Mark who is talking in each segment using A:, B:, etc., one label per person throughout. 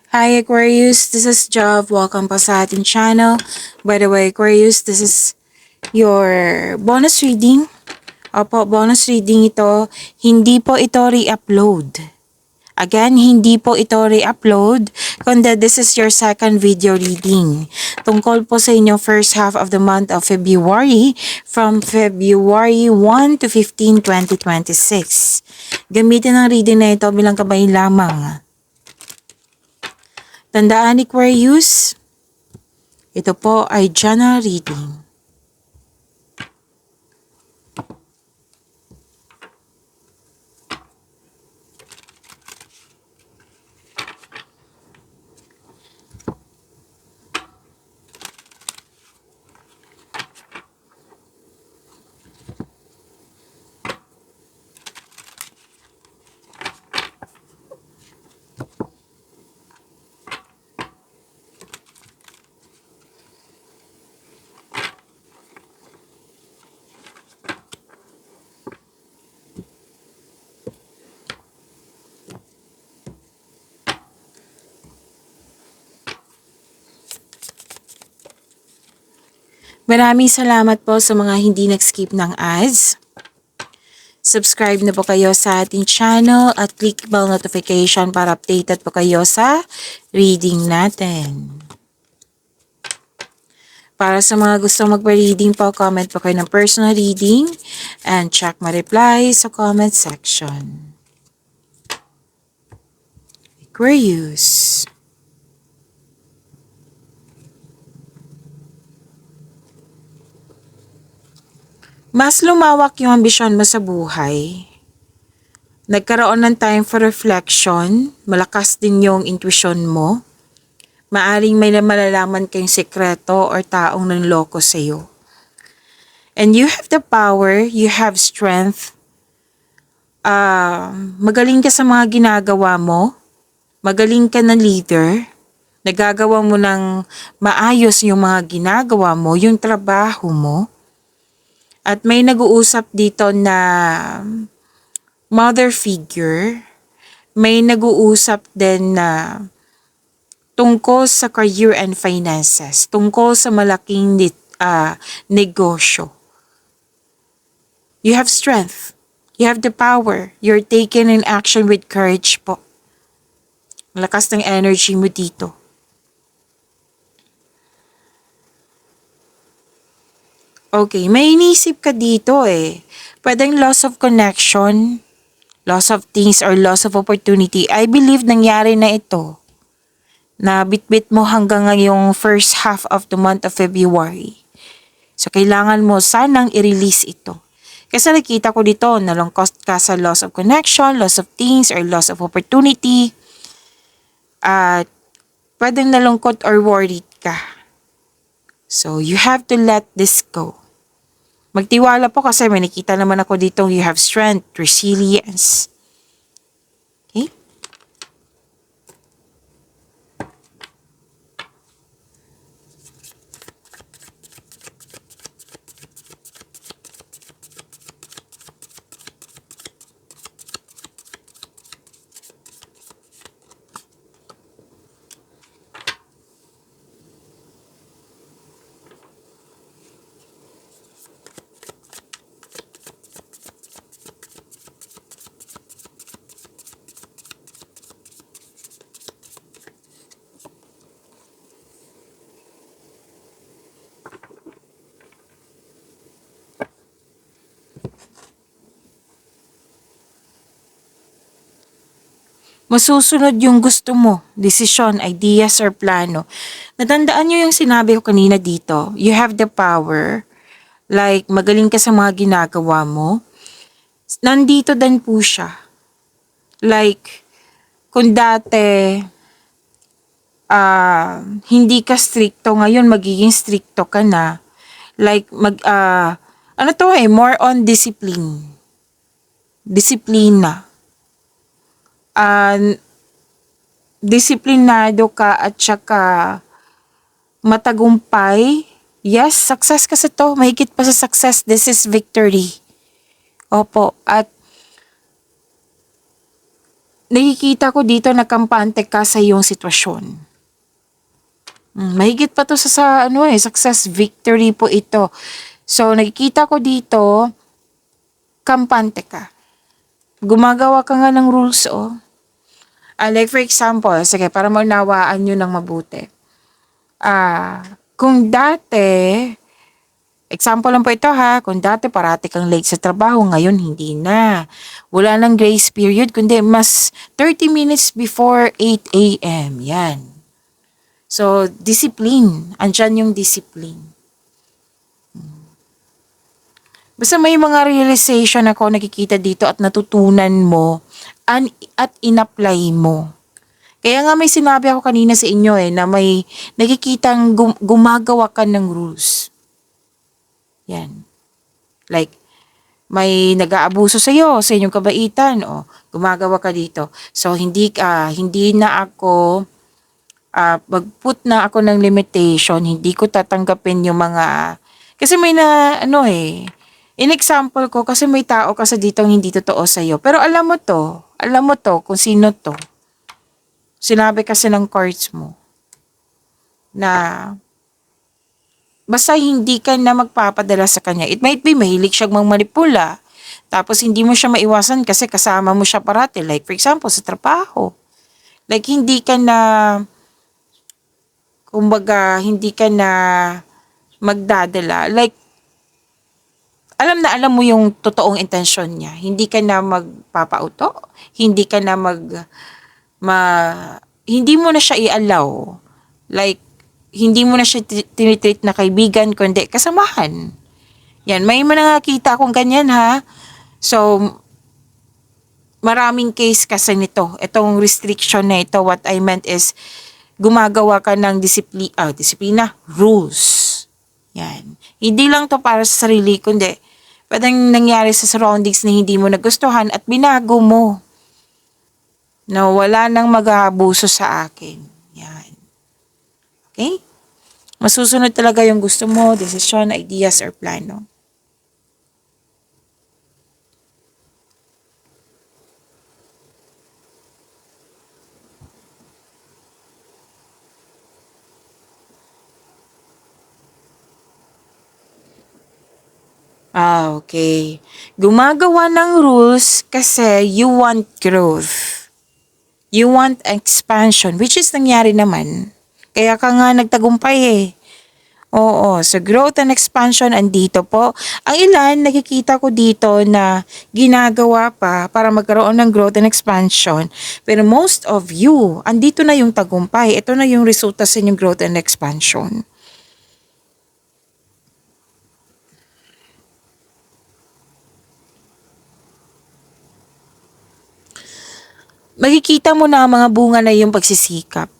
A: Hi Aquarius, this is Jov. Welcome pa sa ating channel. By the way, Aquarius, this is your bonus reading. Opo, bonus reading ito. Hindi po ito re-upload. Again, hindi po ito re-upload, kundi this is your second video reading. Tungkol po sa inyong first half of the month of February, from February 1 to 15, 2026. Gamitin ang reading na ito bilang gabay lamang. Tandaan Aquarius, ito po ay general reading. Maraming salamat po sa mga hindi nag-skip ng ads. Subscribe na po kayo sa ating channel at click bell notification para updated po kayo sa reading natin. Para sa mga gusto magpa-reading po, comment po kayo ng personal reading and check my reply sa comment section. Aquarius. Mas lumawak yung ambisyon mo sa buhay. Nagkaroon ng time for reflection, malakas din yung intuition mo. Maaring may malalaman kayong sekreto or taong nanloko sa'yo. And you have the power, you have strength. Magaling ka sa mga ginagawa mo. Magaling ka na leader. Nagagawa mo ng maayos yung mga ginagawa mo, yung trabaho mo. At may nag-uusap dito na mother figure. May nag-uusap din na tungkol sa career and finances. Tungkol sa malaking negosyo. You have strength. You have the power. You're taking in action with courage po. Malakas ng energy mo dito. Okay, may inisip ka dito eh. Pwedeng loss of connection, loss of things, or loss of opportunity. I believe nangyari na ito. Na bitbit mo hanggang ngayong first half of the month of February. So, kailangan mo sanang i-release ito. Kasi nakita ko dito, nalungkot ka sa loss of connection, loss of things, or loss of opportunity. At pwedeng nalungkot or worried ka. So, you have to let this go. Magtiwala po kasi may nakita naman ako dito, you have strength, resilience. Okay? Masusunod yung gusto mo, desisyon, ideas, or plano. Natandaan nyo yung sinabi ko kanina dito, you have the power, like magaling ka sa mga ginagawa mo. Nandito din po siya. Like, kung dati, hindi ka stricto, ngayon magiging stricto ka na. Like, more on discipline. Disiplina. Disiplinado ka at saka matagumpay. Yes, success kasi to. Mahigit pa sa success, this is victory. Opo. At nakikita ko dito na kampante ka sa iyong sitwasyon. Mahigit pa to sa success victory po ito. So, nakikita ko dito, kampante ka. Gumagawa ka nga ng rules, oh. Like for example, sige, para maunawaan nyo ng mabuti. Kung dati, example lang po ito ha, kung dati parati kang late sa trabaho, ngayon hindi na. Wala nang grace period, kundi mas 30 minutes before 8 a.m. Yan. So, discipline. Andyan yung discipline. Basta may mga realization ako nakikita dito at natutunan mo at in-apply mo. Kaya nga may sinabi ako kanina sa inyo na may nakikitang gumagawa ka ng rules. Yan. Like, may nag-aabuso sa inyong kabaitan, gumagawa ka dito. So, hindi na ako, mag-put na ako ng limitation, hindi ko tatanggapin yung mga, kasi may in example ko, kasi may tao kasi dito hindi totoo sa'yo. Pero alam mo to kung sino to. Sinabi kasi ng cards mo na basta hindi ka na magpapadala sa kanya. It might be mahilig siyang manipula. Tapos hindi mo siya maiwasan kasi kasama mo siya parati. Like for example, sa trabaho. Like hindi ka na, kumbaga, hindi ka na magdadala. Like, alam mo yung totoong intensyon niya. Hindi ka na magpapauto. Hindi ka na hindi mo na siya i-allow. Like, hindi mo na siya tinitreat na kaibigan, kundi kasamahan. Yan, may nakakita akong ganyan ha. So, maraming case kasi nito. Itong restriction na ito, what I meant is, gumagawa ka ng disiplina, rules. Yan. Hindi lang to para sa sarili, kundi pwedeng nangyari sa surroundings na hindi mo nagustuhan at binago mo. Na wala nang mag-aabuso sa akin. Yan. Okay? Masusunod talaga yung gusto mo, desisyon, ideas, or plano. Okay. Gumagawa ng rules kasi you want growth. You want expansion, which is nangyari naman. Kaya ka nga nagtagumpay Oo, so growth and expansion andito po. Ang ilan, nakikita ko dito na ginagawa pa para magkaroon ng growth and expansion. Pero most of you, andito na yung tagumpay. Ito na yung resulta sa inyong growth and expansion. Makikita mo na ang mga bunga na yung pagsisikap.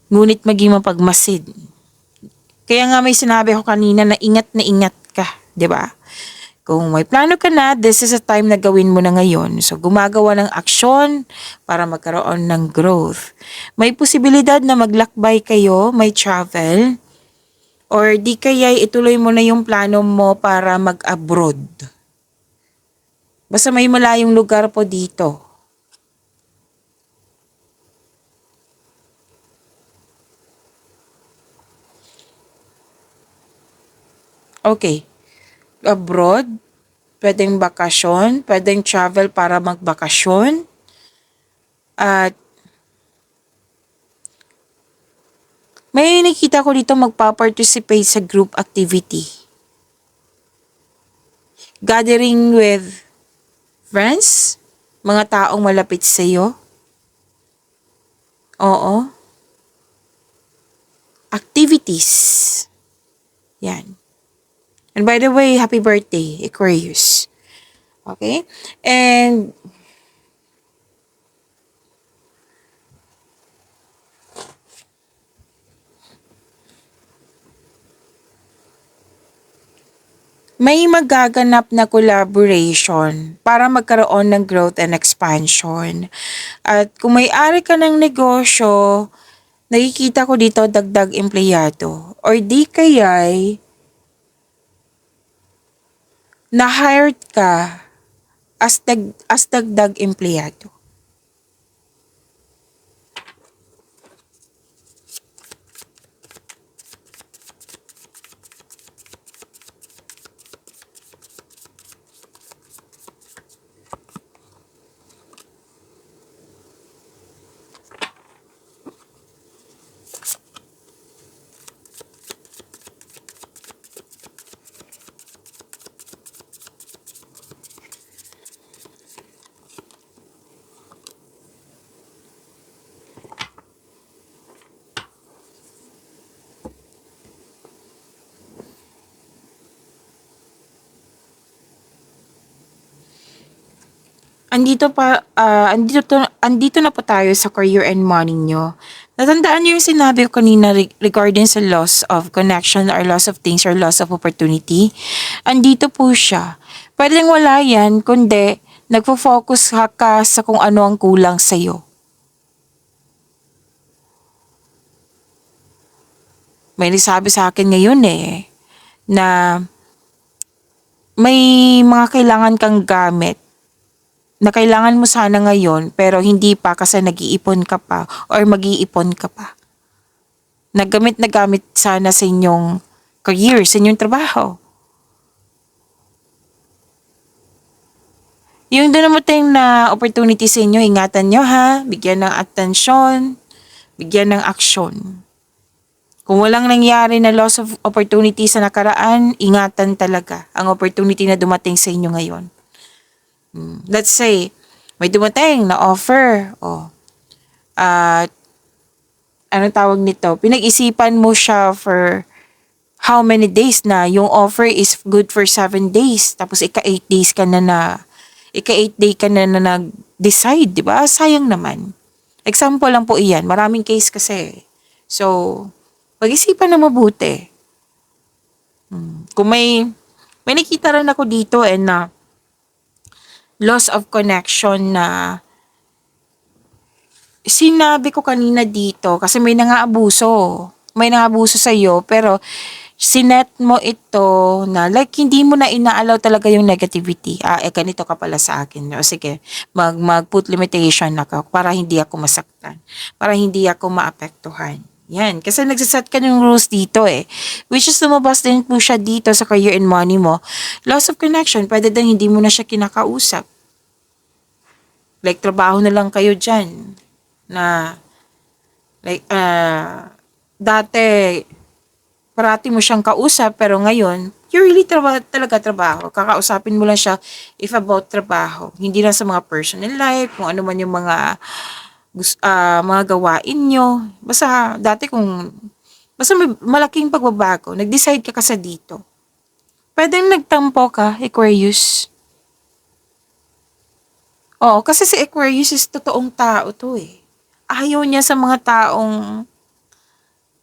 A: Ngunit maging mapagmasid. Kaya nga may sinabi ko kanina na ingat ka, 'di ba? Kung may plano ka na, this is a time na gawin mo na ngayon. So gumagawa ng aksyon para magkaroon ng growth. May posibilidad na maglakbay kayo, may travel, or di kaya ituloy mo na yung plano mo para mag-abroad. Basta may malayong lugar po dito. Okay. Abroad, pwedeng bakasyon, pwedeng travel para magbakasyon. At may nakita ko dito magpa-participate sa group activity. Gathering with friends, mga taong malapit sa iyo. Oo. Activities. Yan. And by the way, happy birthday, Aquarius. Okay? And may magaganap na collaboration para magkaroon ng growth and expansion. At kung may-ari ka ng negosyo, nakikita ko dito dagdag empleyado. Or di kaya'y na-hired ka as dagdag empleyado. andito na po tayo sa career and money nyo. Natandaan niyo yung sinabi ko kanina regarding sa loss of connection or loss of things or loss of opportunity? Andito po siya. Pwedeng wala yan, kundi nagfo-focus ka sa kung ano ang kulang sa'yo. May nagsabi sa akin ngayon na may mga kailangan kang gamit na kailangan mo sana ngayon pero hindi pa kasi nag-iipon ka pa or mag-iipon ka pa. Na gamit sana sa inyong career, sa inyong trabaho. Yung doon naman na opportunity sa inyo, ingatan nyo ha, bigyan ng atensyon, bigyan ng aksyon. Kung walang nangyari na loss of opportunity sa nakaraan, ingatan talaga ang opportunity na dumating sa inyo ngayon. Let's say, may dumating na offer. At anong tawag nito? Pinag-isipan mo siya for how many days na yung offer is good for 7 days. Tapos ika-8 days ka na ika-8 day ka na nag-decide, di ba? Sayang naman. Example lang po iyan. Maraming case kasi. So, pag-isipan na mabuti. Kung may nakita rin ako dito na loss of connection na sinabi ko kanina dito kasi may nangaabuso. May nangaabuso sa'yo pero sinet mo ito na like hindi mo na inaalaw talaga yung negativity. Ganito ka pala sa akin. O sige, mag-put limitation ako para hindi ako masaktan. Para hindi ako maapektuhan. Yan. Kasi nagsaset ka ng rules dito Which is lumabas din po siya dito sa career and money mo. Loss of connection, pwede din hindi mo na siya kinakausap. Like, trabaho na lang kayo dyan. Na, like, dati, parati mo siyang kausap, pero ngayon, you really talaga trabaho. Kakausapin mo lang siya if about trabaho. Hindi lang sa mga personal life, kung ano man yung mga gawain nyo. Basta may malaking pagbabago. Nag-decide ka kasi dito. Pwedeng nagtampo ka, Aquarius. Oo, kasi si Aquarius is totoong tao to Ayaw niya sa mga taong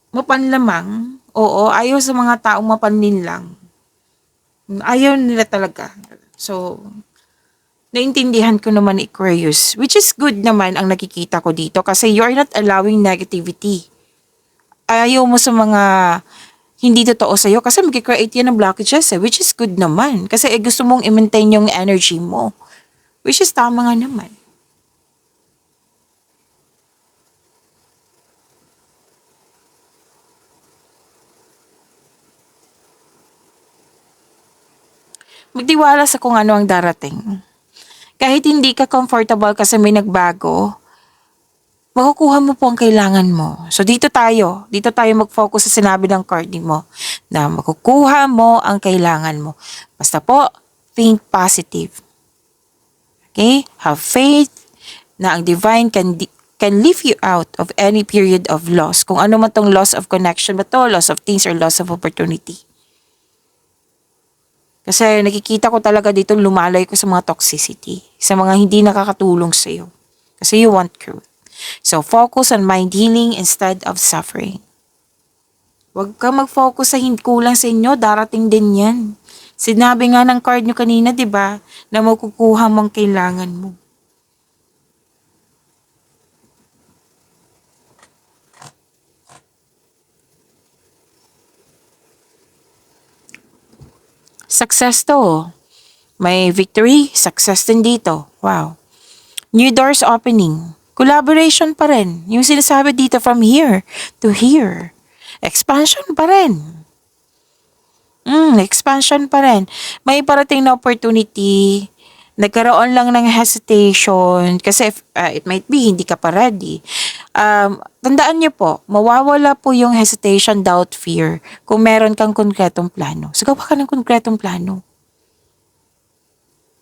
A: mapanlamang. Oo, ayaw sa mga taong mapanlinlang. Ayaw nila talaga. So, naintindihan ko naman ni Aquarius, which is good naman ang nakikita ko dito kasi you're not allowing negativity. Ayaw mo sa mga hindi totoo sa'yo kasi mag-create yan ng blockages which is good naman. Kasi gusto mong i-maintain yung energy mo. Which is tama nga naman. Magtiwala sa kung ano ang darating. Kahit hindi ka comfortable kasi may nagbago, makukuha mo po ang kailangan mo. So dito tayo mag-focus sa sinabi ng card mo na makukuha mo ang kailangan mo. Basta po, think positive. Okay? Have faith na ang divine can lift you out of any period of loss. Kung ano man tong loss of connection ba to, loss of things, or loss of opportunity. Kasi nakikita ko talaga dito lumalay ko sa mga toxicity, sa mga hindi nakakatulong sa'yo. Kasi you want growth. So, focus on mind healing instead of suffering. Huwag ka mag-focus sa kulang sa inyo, darating din yan. Sinabi nga ng card nyo kanina, di ba, na makukuha mong kailangan mo. Success to. May victory, success din dito. Wow. New doors opening. Collaboration pa rin. Yung sinasabi dito from here to here. Expansion pa rin. Expansion pa rin. May parating na opportunity. Nagkaroon lang ng hesitation. Kasi it might be hindi ka pa ready. Tandaan niyo po, mawawala po yung hesitation, doubt, fear kung meron kang konkretong plano. So, gawa ka ng konkretong plano.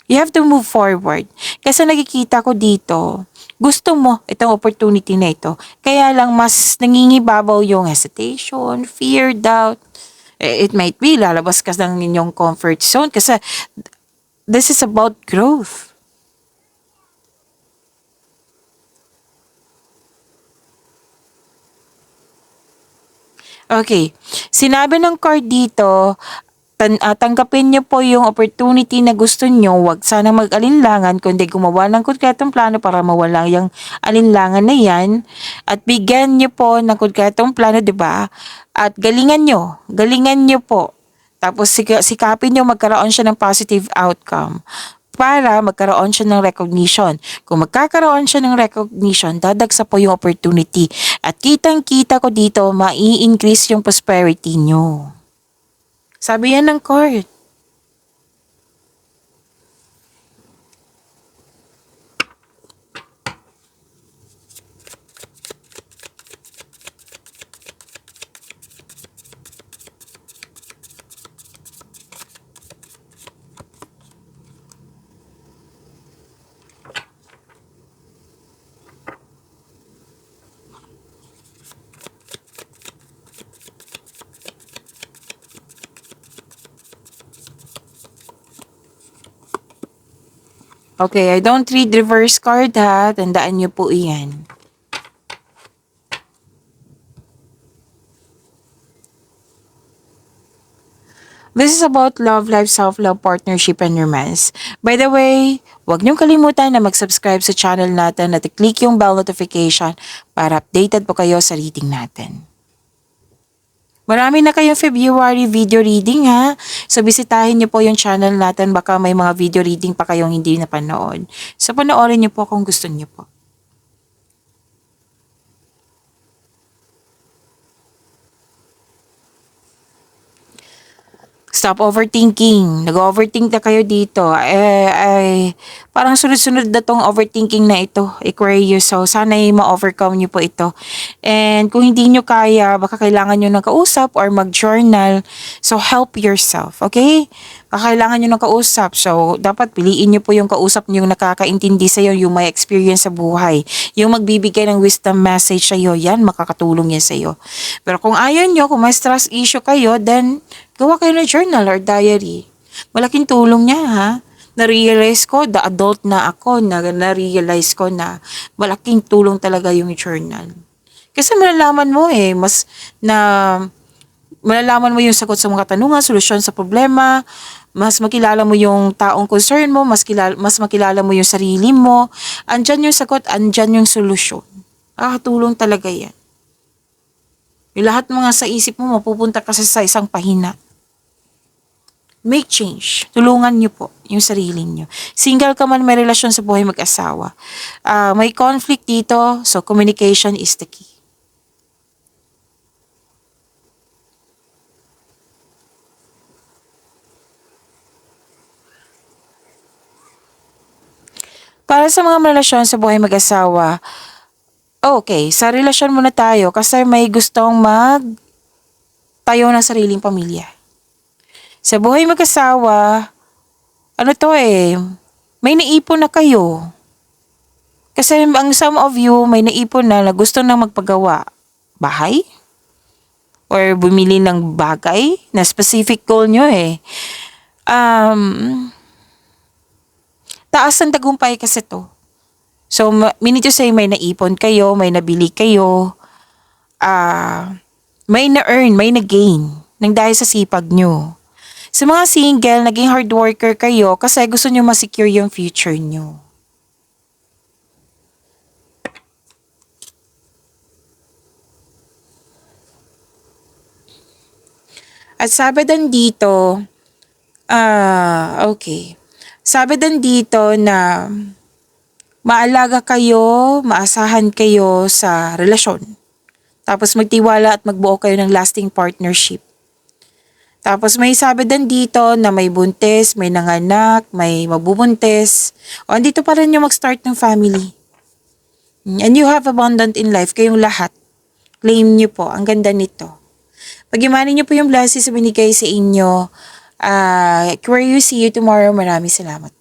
A: You have to move forward. Kasi nakikita ko dito, gusto mo itong opportunity na ito. Kaya lang mas nangingibabaw yung hesitation, fear, doubt. It might be lalabas ka ng inyong comfort zone kasi this is about growth. Okay. Sinabi ng card dito, tanggapin niyo po yung opportunity na gusto niyo. Huwag sana mag-alinlangan, kundi gumawa ng konkretong plano para mawala yung alinlangan na yan. At bigyan niyo po ng konkretong plano, di ba? At galingan niyo po. Tapos sikapin niyo magkaroon siya ng positive outcome para magkaroon siya ng recognition. Kung magkakaroon siya ng recognition, dadagsa po yung opportunity. At kitang-kita ko dito, mai-increase yung prosperity nyo. Sabi yan ng court. Okay, I don't read reverse card ha. Tandaan niyo po iyan. This is about love, life, self-love, partnership, and romance. By the way, huwag niyong kalimutan na mag-subscribe sa channel natin at i-click yung bell notification para updated po kayo sa reading natin. Marami na kayong February video reading ha. So bisitahin niyo po yung channel natin. Baka may mga video reading pa kayong hindi napanood. So panoorin niyo po kung gusto niyo po. Stop overthinking. Nag-overthink na kayo dito. Parang sunod-sunod na tong overthinking na ito, Aquarius. So, sana'y ma-overcome nyo po ito. And kung hindi nyo kaya, baka kailangan nyo ng kausap or mag-journal. So, help yourself. Okay? Baka kailangan nyo ng kausap. So, dapat piliin nyo po yung kausap nyo yung nakakaintindi sa'yo, yung may experience sa buhay. Yung magbibigay ng wisdom message sa'yo, yan, makakatulong yan sa'yo. Pero kung ayaw nyo, kung may stress issue kayo, then gawa kayo ng journal or diary. Malaking tulong niya ha. Na-realize ko, the adult na ako, na-realize ko na malaking tulong talaga yung journal. Kasi malalaman mo malalaman mo yung sagot sa mga katanungan, solusyon sa problema, mas makilala mo yung taong concern mo, mas makilala mo yung sarili mo, andyan yung sagot, andyan yung solusyon. Nakakatulong talaga yan. Yung lahat mga sa isip mo, mapupunta kasi sa isang pahina. Make change. Tulungan niyo po yung sarili niyo. Single ka man, may relasyon sa buhay mag-asawa. May conflict dito, so communication is the key. Para sa mga relasyon sa buhay mag-asawa, okay, sa relasyon muna tayo kasi may gustong tayo ng sariling pamilya. Sa buhay mag-asawa, may naipon na kayo. Kasi ang some of you, may naipon na gusto na magpagawa. Bahay? Or bumili ng bagay na specific goal nyo eh. Taas ng tagumpay kasi to. So, meaning to say, may naipon kayo, may nabili kayo, may na-earn, may na-gain nang dahil sa sipag nyo. Sa mga single, naging hard worker kayo kasi gusto nyo ma-secure yung future nyo. At sabi din dito, okay. Sabi din dito na maalaga kayo, maasahan kayo sa relasyon. Tapos magtiwala at magbuo kayo ng lasting partnership. Tapos may sabi din dito na may buntis, may nanganak, may mabubuntis. O andito pa rin yung mag-start ng family. And you have abundant in life, kayong lahat. Claim nyo po, ang ganda nito. Pag-imanin nyo po yung blessings na binigay sa inyo. Aquarius, see you tomorrow. Maraming salamat.